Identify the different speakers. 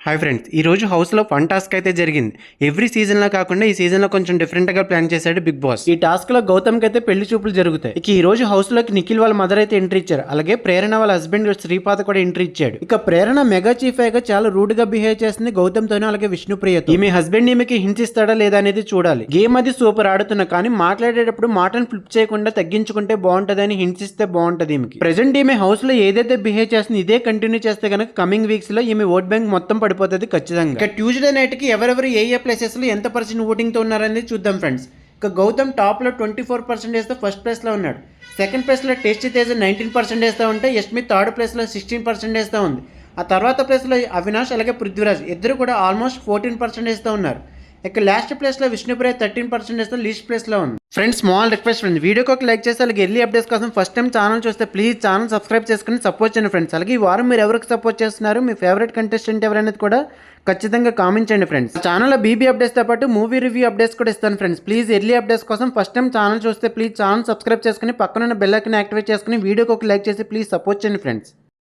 Speaker 1: Hi friends, ఈ రోజు హౌస్లో ఫన్ టాస్క్ అయితే జరిగింది. ఎవ్రీ సీజన్లో కాకుండా ఈ సీజన్లో కొంచెం డిఫరెంట్గా ప్లాన్ చేశాడు బిగ్ బాస్. ఈ టాస్క్లో గౌతమ్కి అయితే పెళ్లి చూపులు జరుగుతాయి. ఇక ఈ రోజు హౌస్లోకి నిఖిల్ వాళ్ళ మదర్ అయితే ఎంట్రీ ఇచ్చారు. అలాగే ప్రేరణ వాళ్ళ హస్బెండ్ శ్రీపాద కూడా ఎంట్రీ ఇచ్చాడు. ఇక ప్రేరణ మెగా చీఫ్ గా చాలా రూడ్ గా బిహేవ్ చేస్తుంది గౌతమ్తోనూ అలాగే విష్ణుప్రియతో. ఈమె హస్బెండ్ ఈమెకి హింసిస్తాడా లేదా అనేది చూడాలి. గేమ్ అది సూపర్ ఆడుతున్నా కానీ మాట్లాడేటప్పుడు మాటను ఫ్లిప్ చేయకుండా తగ్గించుకుంటే బాగుంటదని హింసిస్తే బాగుంటది. ఈమెకి ప్రెసెంట్ ఈమె హౌస్ లో ఏదైతే బిహేవ్ చేస్తుంది ఇదే కంటిన్యూ చేస్తే కనుక కమింగ్ వీక్స్ లో ఈమె ఓట్ బ్యాంక్ మొత్తం పడిపోతుంది ఖచ్చితంగా. ఇక ట్యూస్డే నైట్ కి ఎవరెవరు ఏ ప్లేసెస్ లో ఎంత పర్సెంట్ ఓటింగ్ తో ఉన్నారనేది చూద్దాం ఫ్రెండ్స్. ఇక గౌతమ్ టాప్ లో 24% తో ఫస్ట్ ప్లేస్ లో ఉన్నాడు. సెకండ్ ప్లేస్ లో టేస్టీ తేజ్ 19% తో ఉంటే యష్మి థర్డ్ ప్లేస్ లో 16% తో ఉంది. ఆ తర్వాత ప్లేస్ లో అవినాష్ అలాగే పృథ్వీరాజ్ ఇద్దరు కూడా ఆల్మోస్ట్ 14% తో ఉన్నారు. ఇక లాస్ట్ ప్లేస్ లో విష్ణుప్రియ 13% తో లీస్ట్ ప్లేస్ లో ఉంది. ఫ్రెండ్స్, స్మాల్ రిక్వెస్ట్ ఫ్రెండ్స్, వీడియోకి ఒక లైక్ చేస్తే అలాగే ఎర్లీ అప్డేట్స్ కోసం ఫస్ట్ టైం ఛానల్ చూస్తే ప్లీజ్ ఛానల్ సబ్స్క్రైబ్ చేసుకుని సపోర్ట్ చేయండి ఫ్రెండ్స్. అలాగే ఈ వారం మీరు ఎవరికి సపోర్ట్ చేస్తున్నారు, మీ ఫేవరెట్ కంటెస్టెంట్ ఎవరనేది కూడా ఖచ్చితంగా కామెంట్ చేయండి ఫ్రెండ్స్. ఛానల్లో బీబీ అప్డేట్స్తో పాటు మూవీ రివ్యూ అప్డేట్స్ కూడా ఇస్తాను ఫ్రెండ్స్. ప్లీజ్ ఎర్లీ అప్డేట్స్ కోసం ఫస్ట్ టైం ఛానల్ చూస్తే ప్లీజ్ ఛానల్ సబ్స్క్రైబ్ చేసుకుని పక్కన బెల్ ఐకాన్ యాక్టివేట్ చేసుకుని వీడియోకి ఒక లైక్ చేసి ప్లీజ్ సపోర్ట్ చేయండి ఫ్రెండ్స్.